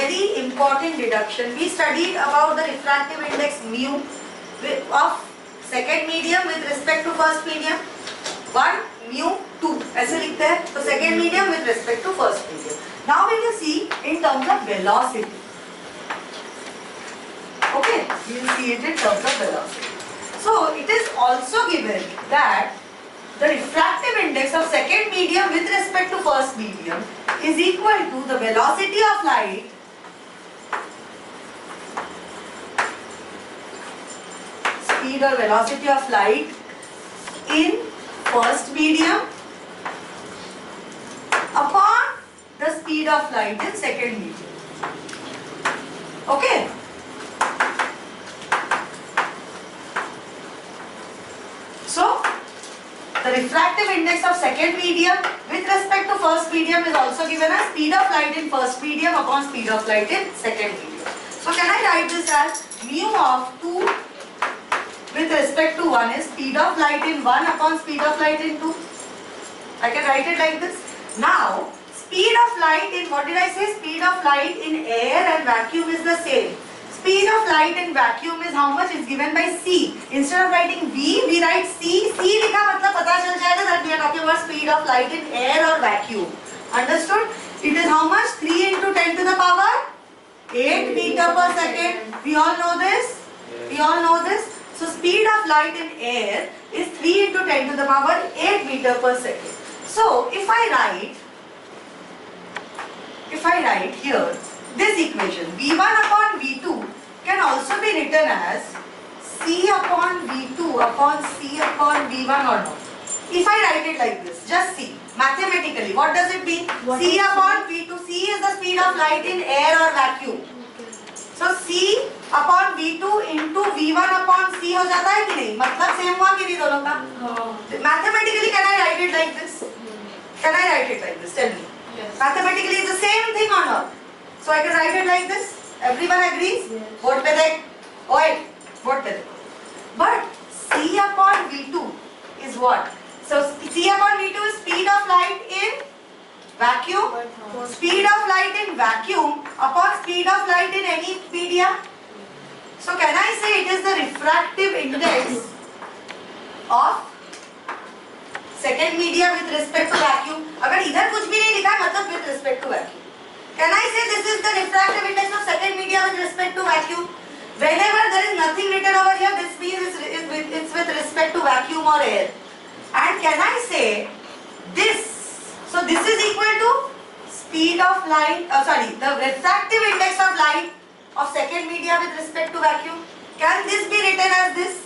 very important deduction. We studied about the refractive index mu of second medium with respect to first medium. 1 mu 2 ऐसे लिखते हैं. तो second medium with respect to first medium. Now we will see in terms of velocity. Okay, we will see it in terms of velocity. So it is also given that the refractive index of second medium with respect to first medium is equal to the velocity of light speed or velocity of light in first medium upon the speed of light in second medium. Okay. So the refractive index of second medium with respect to first medium is also given as speed of light in first medium upon speed of light in second medium. So can I write this as mu of 2 with respect to 1 is speed of light in 1 upon speed of light in 2. I can write it like this. Now speed of light in, what did I say? Speed of light in air and vacuum is the same. Speed of light in vacuum is how much? It's given by c. Instead of writing v, we write c. c लिखा मतलब पता चल जाएगा that we are talking about speed of light in air or vacuum. Understood? It is how much? 3 into 10 to the power 8 meter per second. We all know this? We all know this? So speed of light in air is 3 into 10 to the power 8 meter per second. So if I write here this equation, V1 upon V2 can also be written as C upon V2 upon C upon V1 or not. If I write it like this, just see, mathematically, what does it mean? C upon V2, C is the speed of light in air or vacuum. So C upon V2 into V1 upon C हो जाता है कि नहीं? मतलब same हुआ कि नहीं दोनों का? Mathematically, can I write it like this? Can I write it like this? Tell me. Yes. Mathematically, it's the same thing or not? So I can write it like this. Everyone agrees? Yes. Vote पे देख. ओए, vote पे देख. But C upon V2 is what? So C upon V2 is speed of light in vacuum. Speed of light in vacuum upon speed of light in any medium. So can I say it is the refractive index of second medium with respect to vacuum? अगर इधर कुछ भी नहीं लिखा है मतलब with respect to vacuum. Can I say this is the refractive index of second medium with respect to vacuum? Whenever there is nothing written over here, this means it's with respect to vacuum or air. And can I say this? So this is equal to speed of light, the refractive index of light of second medium with respect to vacuum. Can this be written as this?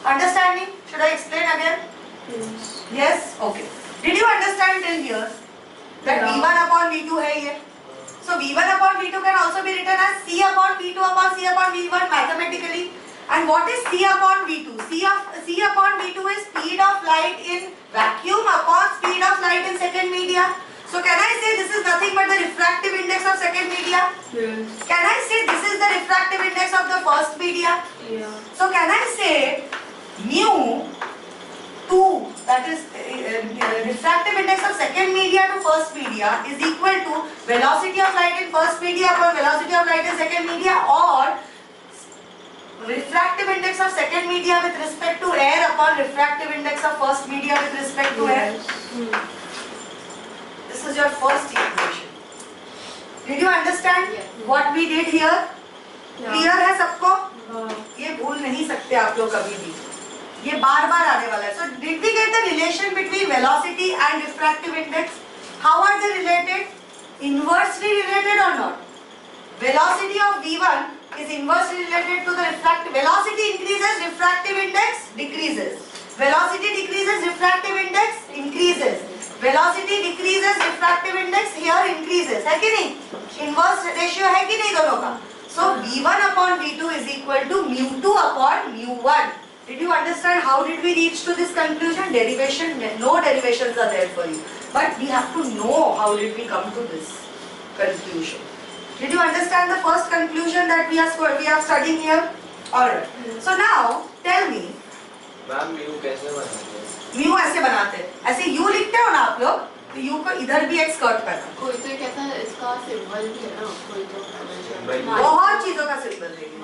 Understanding? Should I explain again? Yes. Yes? Okay. Did you understand till here? That Yeah. V1 upon V2 है ये. So V1 upon V2 can also be written as C upon V2 upon C upon V1 mathematically. And what is C upon V2? C upon V2 is speed of light in vacuum upon speed of light in second media. So can I say this is nothing but the refractive index of second media? Yes. Can I say this is the refractive index of the first media? Yeah. So can I say mu 2, that is refractive index of second media to first media is equal to velocity of light in first media upon velocity of light in second media, or refractive index of second media with respect to air upon refractive index of first media with respect to air. This is your first equation. Did you understand what we did here? Clear है सबको? ये भूल नहीं सकते आप लोग कभी भी. ये बार बार आने वाला है. So did we get the relation between velocity and refractive index? How are they related? Inversely related or not? Velocity of V1 is inversely related to the refractive. Velocity increases, refractive index decreases. Velocity decreases, refractive index increases. Velocity decreases, refractive index here increases. है कि नहीं? Inverse ratio है कि नहीं दोनों का? So V1 upon V2 is equal to mu2 upon mu1. Did you understand how did we reach to this conclusion? Derivation, no derivations are there for you. But we have to know how did we come to this conclusion. Did you understand the first conclusion that we are studying here? Alright. So now tell me. Ma'am mu कैसे बनाते हैं? Mu ऐसे बनाते हैं. ऐसे you लिखते हो ना आप लोग? तो यू को इधर भी एक स्कर्ट पहना। कोई तो कहता है इसका सिंबल भी है ना, कोई तो बहुत चीजों का सिंबल देंगे।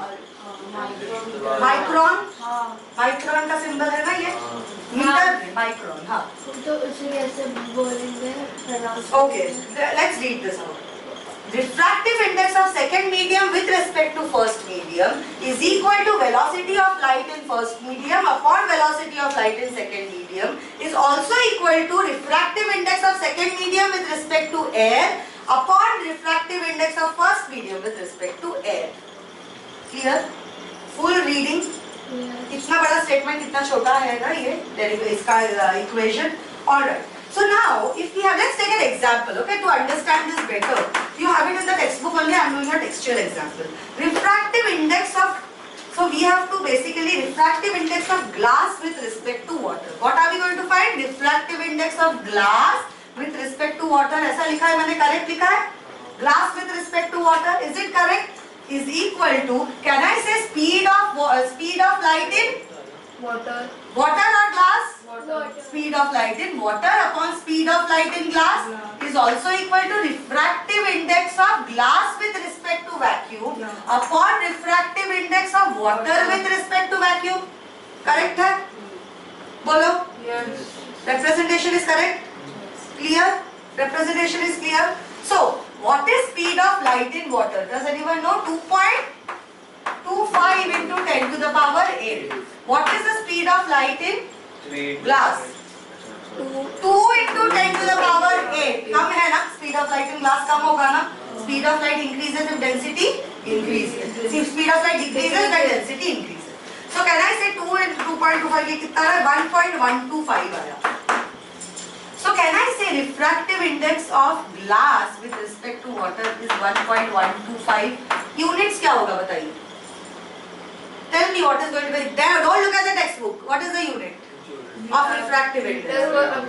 माइक्रोन, माइक्रोन का सिंबल है ना ये, मीटर में माइक्रोन। हाँ तो उसे कैसे बोलेंगे? Okay, let's read this out. Refractive index of second medium with respect to first medium is equal to velocity of light in first medium upon velocity of light in second medium is also equal to refractive index of second medium with respect to air upon refractive index of first medium with respect to air. Clear? Full reading. इतना बड़ा statement इतना छोटा है ना ये इसका equation. All right. So now, if we have, let's take an example, okay, to understand this better. You have it in the textbook only. I'm doing a textual example. Refractive index of, so we have to basically refractive index of glass with respect to water. What are we going to find? Refractive index of glass with respect to water. ऐसा लिखा है मैंने, correct लिखा है? Glass with respect to water, is it correct? Is equal to, can I say speed of light in water. Water or glass? Water. Speed of light in water upon speed of light in glass is also equal to refractive index of glass with respect to vacuum upon refractive index of water with respect to vacuum. Correct है? बोलो. Yes. Representation is correct? Clear? Representation is clear? So, what is speed of light in water? Does anyone know? 2.25 into 10 to the power 8. What is the speed of light in glass? 2 into 10 to the power 8. कम है ना? Speed of light in glass कम होगा ना? Speed of light increases if density increases. If speed of light decreases, then density increases. So can I say 2 into 2.25 ये कितना है? 1.125 आया. So can I say refractive index of glass with respect to water is 1.125? Units क्या होगा बताइए? Tell me what is going to be. Don't look at the textbook. What is the unit of refractive index?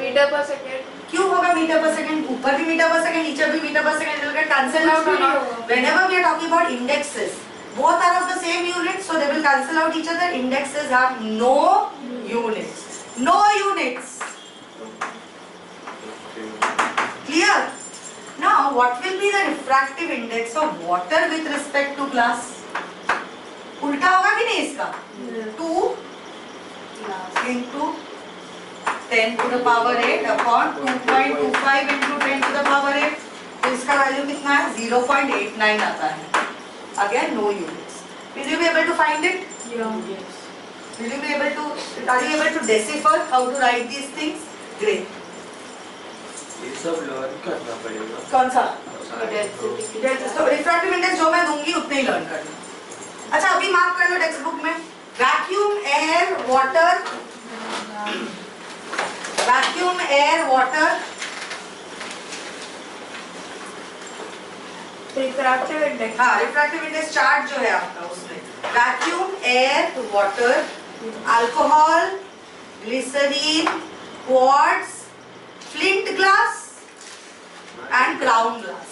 Metre पर second. क्यों होगा metre पर second? ऊपर भी metre पर सेकंड, नीचे भी मीटर पर second, will get cancelled out or not? Whenever we are talking about indexes, both are of the same unit, so they will cancel out each other. Indexes have no units. No units. Clear? Now, what will be the refractive index of water with respect to glass? उल्टा होगा कि नहीं इसका? 2 into 10 to the power 8 upon 2.25 into 10 to the power 8. तो इसका value कितना है? 0.89 आता है. Again, no units. Will you be able to find it? Yeah. Will you be able to? Are you able to decipher how to write these things? Great. ये सब learn करना पड़ेगा. कौन सा? डेंसिटी. तो रिफ्रैक्टिव इंडेक्स जो मैं दूंगी उतने ही लर्न करना. अच्छा अभी मार्क कर लो टेक्स्ट बुक में. Vacuum air water, vacuum air water, refractive index. हाँ रिफ्रैक्टिव इंडेक्स चार्ट जो है आपका उसमें vacuum air water, alcohol, glycerine, quartz, flint glass and crown glass.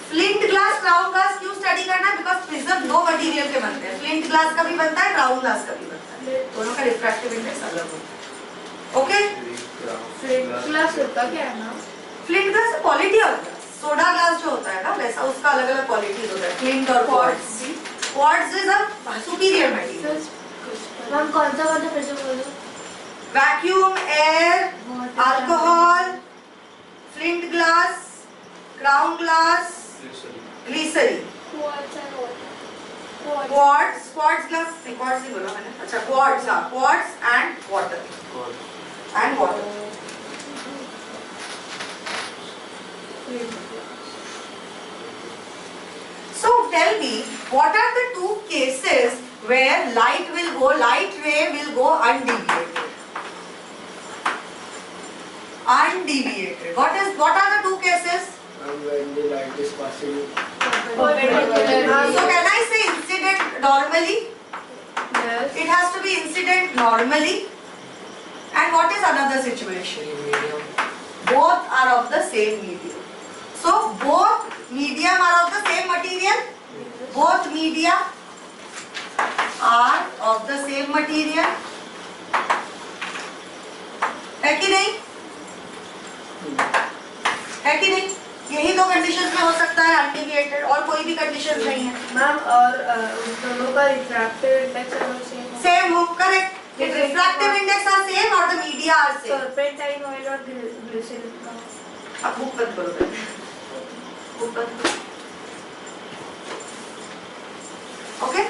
Flint glass, crown glass क्यों स्टडी करना है? बिकॉज प्रिज्म दो मटेरियल के बनते हैं. फ्लिंट ग्लास का भी बनता है, क्राउन ग्लास का भी बनता है. दोनों का रिफ्रैक्टिव इंडेक्स अलग होता है. ओके? फ्लिंट ग्लास होता क्या है ना? फ्लिंट ग्लास क्वालिटी और ग्लास, सोडा ग्लास जो होता है ना वैसा उसका अलग अलग क्वालिटीज होता है. फ्लिंट और quartz. Quartz is a superior material. Ma'am कौन सा फिर से बोलो? Vacuum air, alcohol, flint glass, crown glass, glycerine. Quartz, quartz glass, quartz ही बोला मैंने. अच्छा क्वार्ट्ज, हाँ quartz and water. And water. So tell me, what are the two cases where light ray will go undeviated? Undeviated. What are the two cases? When the light is passing. So can I say incident normally? Yes. It has to be incident normally. And what is another situation? Both are of the same medium. So both medium are of the same material. Both media are of the same material. है कि नहीं? है कि नहीं? यही दो conditions में हो सकता है अनडिविएटेड, और कोई भी कंडीशन नहीं है। मैम और उन दोनों का रिफ्रैक्टिव इंडेक्स अगर सेम हो, correct. If refractive index are same और the media are same. Turpentine oil और ग्लिसरीन का। अब बुक बंद करो पहले, बुक बंद करो। ओके,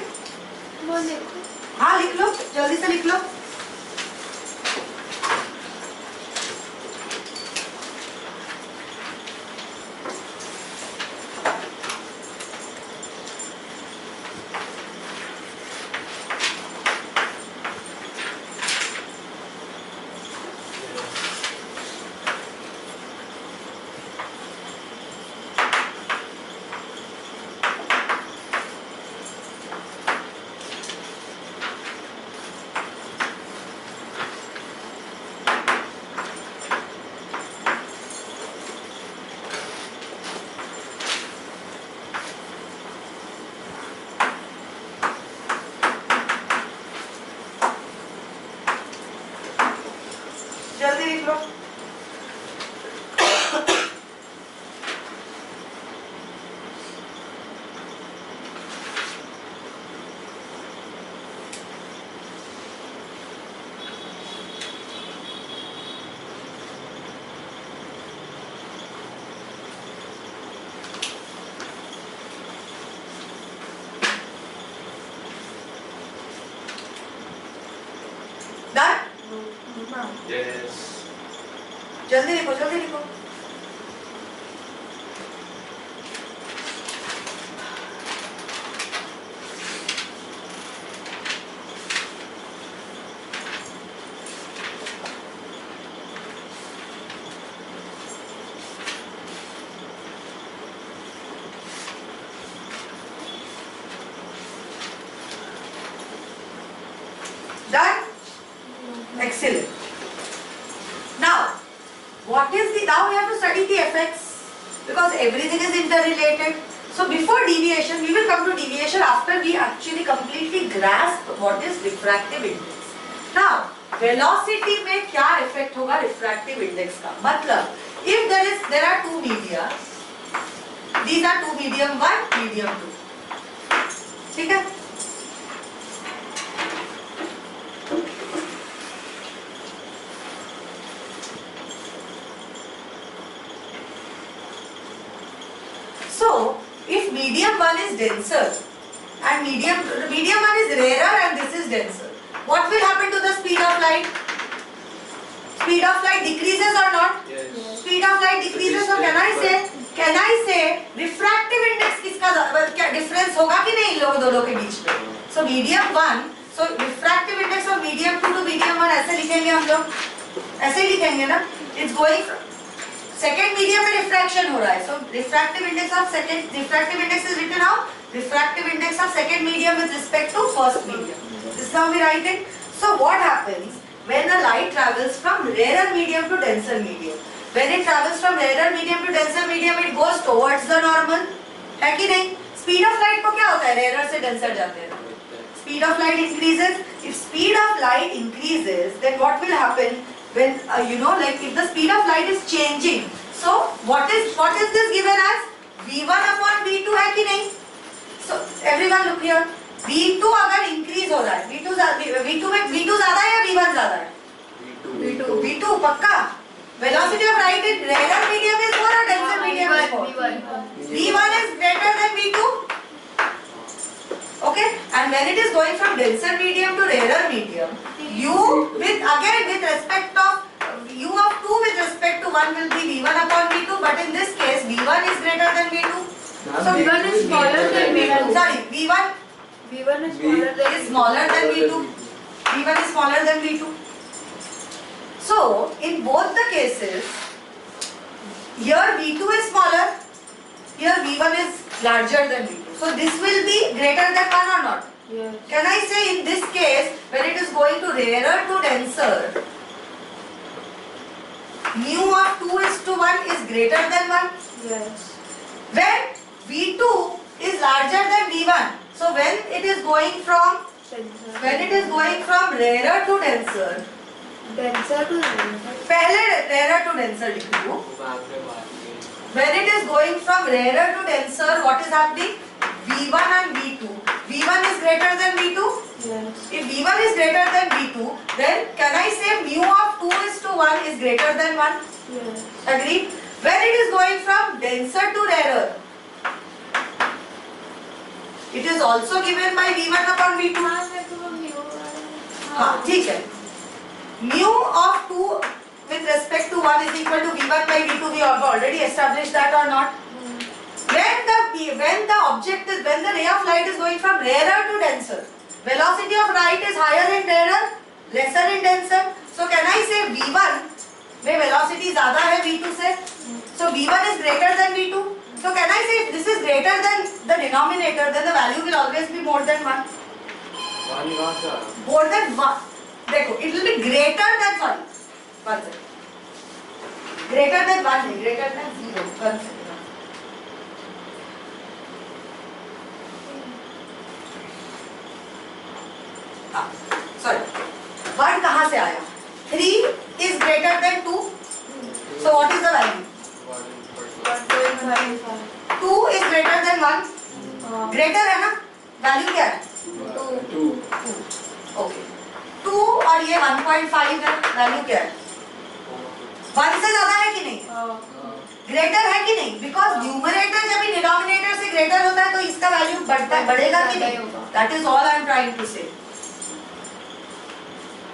वो देखो। हाँ लिख लो, जल्दी से लिख लो। जल्दी लिख लो। डन? Yes. जल्दी लिखो, जल्दी लिखो। Done? Excellent. Now, what is the, now we have to study the effects because everything is interrelated. So before deviation, we will come to deviation after we actually completely grasp what is refractive index. Now, velocity में क्या effect होगा refractive index का? मतलब, if there are two media, these are two medium 1, medium 2. ठीक है? So, if medium 1 is denser and medium 1 is rarer and this is denser, what will happen to the speed of light? Speed of light decreases or not? Yes. Speed of light decreases. So can I say refractive index किसका क्या difference होगा कि नहीं इन लोगों दोनों के बीच में? So medium 1, so refractive index of medium 2 to medium 1 ऐसे लिखेंगे हम लोग, ऐसे ही लिखेंगे ना? It's going from second medium में refraction हो रहा है, so refractive index is written how? Refractive index of second medium with respect to first medium. This is how we write it. So what happens when the light travels from rarer medium to denser medium? When it travels from rarer medium to denser medium, it goes towards the normal. है कि नहीं? Speed of light को क्या होता है? Rarer से denser जाते हैं. Speed of light increases. If speed of light increases, then what will happen? When like if the speed of light is changing, so what is this given as? V1 upon V2 है कि नहीं? So everyone look here. V2 अगर increase हो रहा है, V2 ज़्यादा है या V1 ज़्यादा है? V2 पक्का. Velocity of light in rarer medium is more or denser medium is more? V1 is greater than V2. Okay, and when it is going from denser medium to rarer medium, u with respect of u of 2 with respect to 1 will be V1 upon V2, but in this case V1 is greater than V2. So V1 is smaller than V2. Sorry, V1 is smaller than V2. V1 is smaller than V2. So in both the cases, here V2 is smaller, here V1 is larger than V2. So this will be greater than 1 or not? Yes. Can I say in this case, when it is going to rarer to denser, mu of 2 is to 1 is greater than 1? Yes. When V2 is larger than V1, so when it is going from rarer to denser, Denser to denser. पहले rarer to denser लिख लूँ. When it is going from rarer to denser, what is happening? V1 and V2. V1 is greater than V2. Yes. If V1 is greater than V2, then can I say mu of 2:1 is greater than 1? Yes. Agreed? When it is going from denser to rarer, it is also given by V1 upon V2. हाँ मेरे को mu हाँ ठीक है. Mu of 2 with respect to 1 is equal to V1 by V2. We have already established that or not? When the ray of light is going from rarer to denser, velocity of light is higher in rarer, lesser in denser. So can I say V1 में velocity ज़्यादा है V2 से? So V1 is greater than V2. So can I say if this is greater than the denominator, then the value will always be more than 1. वाली बात है More than 1. देखो, it will be greater than, sorry, 1 second. Greater than 1 नहीं, greater than 0. 1 second. Sorry, 1 कहाँ से आया? 3 is greater than 2. So what is the value? 2 is greater than 1. Greater है ना? Value क्या है? 2 Okay. 2 और ये 1.5 है. Value क्या है? 1 से ज़्यादा है कि नहीं? Greater है कि नहीं? Because numerator जब भी denominator से greater होता है तो इसका value बढ़ेगा कि नहीं? That is all I am trying to say.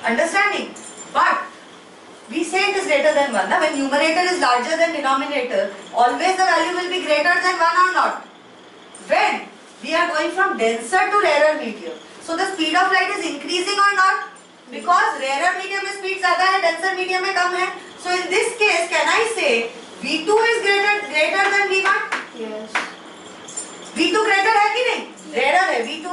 Understanding? But we say it is greater than 1. Now, when numerator is larger than denominator, always the value will be greater than 1 or not? When we are going from denser to rarer medium, so the speed of light is increasing or not? Because rarer medium में speed ज़्यादा है, denser medium में कम है. So in this case, can I say V2 is greater than V1? Yes. V2 greater है कि नहीं? Rarer है. V2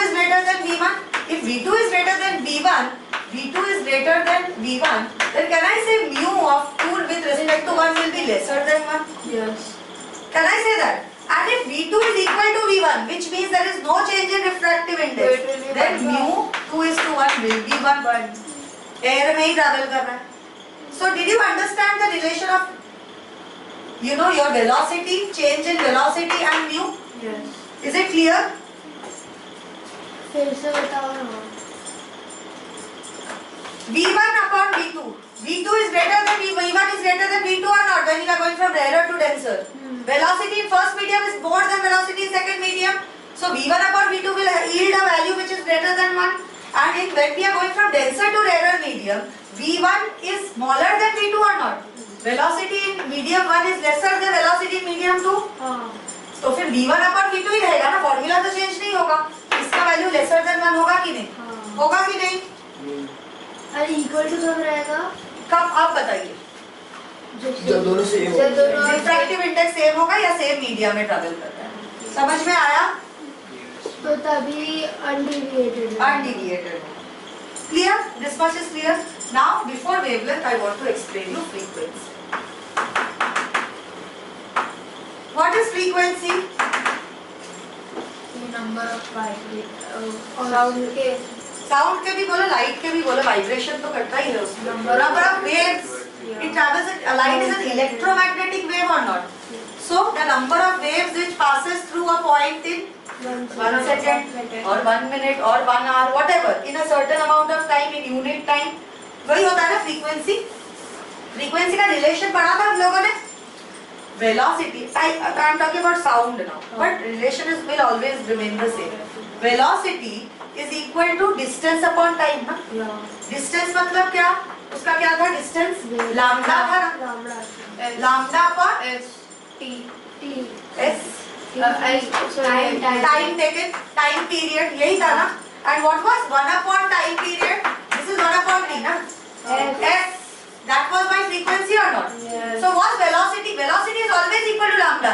is greater than V1. If V2 is greater than V1, V2 is greater than V1, then can I say mu of 2 with respect to 1 will be lesser than 1? Yes. Can I say that? And if V2 is equal to V1, which means there is no change in refractive index, So it will be then 1. mu 2:1 will be 1. Air में ही travel कर रहा है. So did you understand the relation of, your velocity, change in velocity and mu? Yes. Is it clear? फिर से बताओ ना. V1 upon V2. V2 is greater than V1 is greater than V2 or not when you are going from rarer to denser. Velocity in first medium is more than velocity in second medium. So V1 upon V2 will yield a value which is greater than 1. And when we are going from denser to rarer medium, V1 is smaller than V2 or not? Velocity in medium 1 is lesser than velocity in medium 2. तो फिर V1 upon V2 ही रहेगा ना, formula तो change नहीं होगा. इसका value lesser than 1 होगा कि नहीं? होगा कि नहीं? अरे इक्वल टू कब रहेगा? कब आप बताइए? जब दोनों सेम हो. जब दोनों रिफ्रैक्टिव इंडेक्स सेम होगा या सेम मीडिया में ट्रैवल कर रहा है? समझ में आया? तो तभी undeviated. Undeviated. Clear? This much is clear. Now, before wavelength, I want to explain you frequency. What is frequency? Number of sound के साउंड के भी बोलो, लाइट के भी बोलो, वाइब्रेशन तो करता ही है उसमें. Number of waves. It travels. Light is an electromagnetic wave or not? So the number of waves which passes through a point in 1 second or 1 minute or 1 hour, whatever, in a certain amount of time, in unit time, वही होता है ना frequency. Frequency का relation पढ़ा था हम लोगों ने. Velocity. I am talking about sound now, but relation will always remain the same. Velocity is equal to distance upon time, ना? Distance मतलब क्या? उसका क्या था distance? Lambda था ना? Lambda upon S T S. time taken, time period, यही था ना? And what was 1 upon time period? This is 1 upon T, ना? S. That was my frequency or not? Yes. So what velocity? Velocity is always equal to lambda.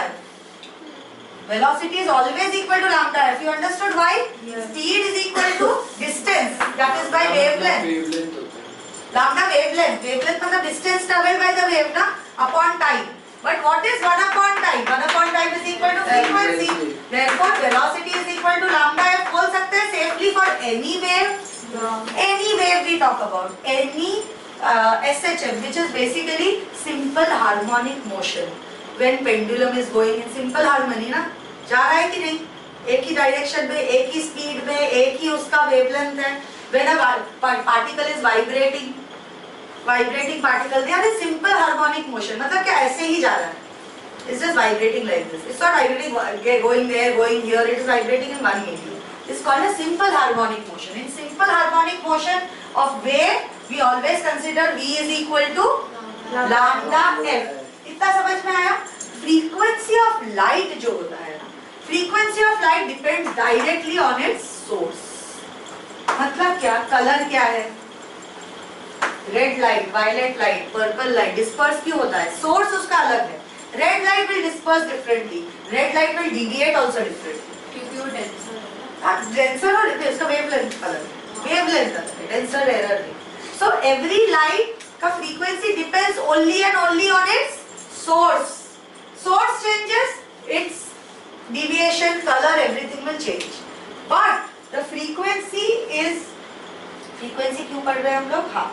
Velocity is always equal to lambda. If you understood why? Yes. Speed is equal to distance. That is by wavelength. Wavelength होता है. Lambda wavelength. Wavelength मतलब distance traveled by the wave ना upon time. But what is 1 upon time? 1 upon time is equal to frequency. Therefore velocity is equal to lambda. F बोल सकते हैं safely for any wave. Any wave we talk about. Any SHM, which is basically simple harmonic motion. When pendulum is going in simple harmony ना, जा रहा है कि नहीं, एक ही डायरेक्शन में, एक ही स्पीड में, एक ही उसका वेवलेंथ है. When a particle is vibrating particle, they are in simple harmonic motion. मतलब क्या ऐसे ही जा रहा है. It's just vibrating like this. It's not vibrating going there, going here. It is vibrating in 180. It's called a simple harmonic motion. In simple harmonic motion of wave, we always consider V is equal to lambda f. इतना समझ में आया? Frequency of light जो होता है ना, frequency of light depends directly on its source. मतलब क्या? कलर क्या है? Red light, violet light, purple light disperse क्यों होता है? सोर्स उसका अलग है. Red light will disperse differently, red light will deviate also differently, क्योंकि वो डेंसर है ना. डेंसर और इसका वेवलेंथ अलग है, वेवलेंथ अलग है, डेंसर एरर नहीं. सो एवरी लाइट का frequency depends only and only on it's source. Source changes, it's deviation, color, everything will change. But the frequency is, frequency क्यों पढ़ रहे हैं हम लोग? हाँ,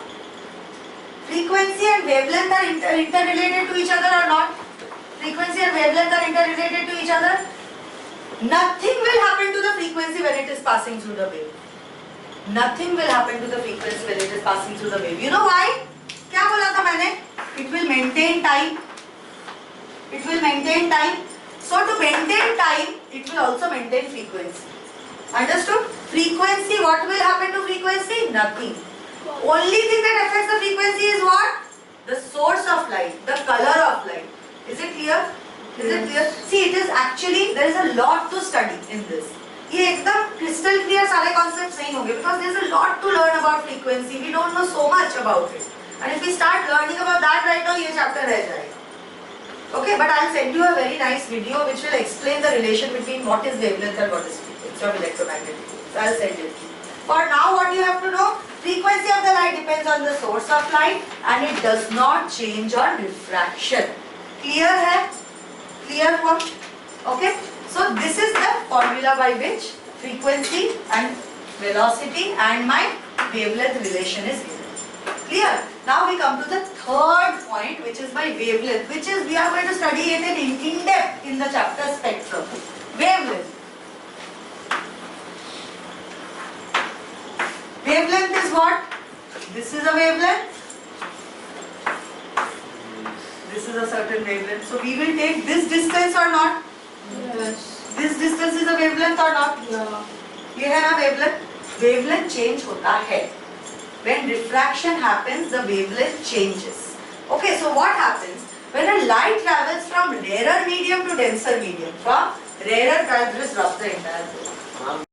frequency and wavelength are interrelated to each other or not? Frequency and wavelength are interrelated to each other. Nothing will happen to the frequency when it is passing through the wave. Nothing will happen to the frequency when it is passing through the wave. You know why? क्या बोला था मैंने? It will maintain time. It will maintain time. So to maintain time, it will also maintain frequency. Understood? Frequency, what will happen to frequency? Nothing. Only thing that affects the frequency is what? The source of light, the color of light. Is it clear? Is it clear? See, it is actually, there is a lot to study in this. ये एकदम crystal clear सारे concepts नहीं होंगे, because there is a lot to learn about frequency. We don't know so much about it. And if we start learning about that right now, ये chapter रह जाएगा. Okay, but I'll send you a very nice video which will explain the relation between what is wavelength and what is frequency of electromagnetic waves. I'll send it to you. For now, what you have to know, frequency of the light depends on the source of light and it does not change on refraction. Clear है? Clear हुआ? Okay? So this is the formula by which frequency and velocity and my wavelength relation is given. Clear? Now we come to the third point, which is my wavelength, which is we are going to study it in depth in the chapter spectrum. Wavelength. Wavelength is what? This is a wavelength. This is a certain wavelength. So we will take this distance or not? Yes. This distance is a wavelength or not? Yeah. ये है ना wavelength. Wavelength change होता है. When refraction happens, the wavelength changes. Okay, so what happens? When a light travels from rarer medium to denser medium, from rarer, I'll just rub the entire thing.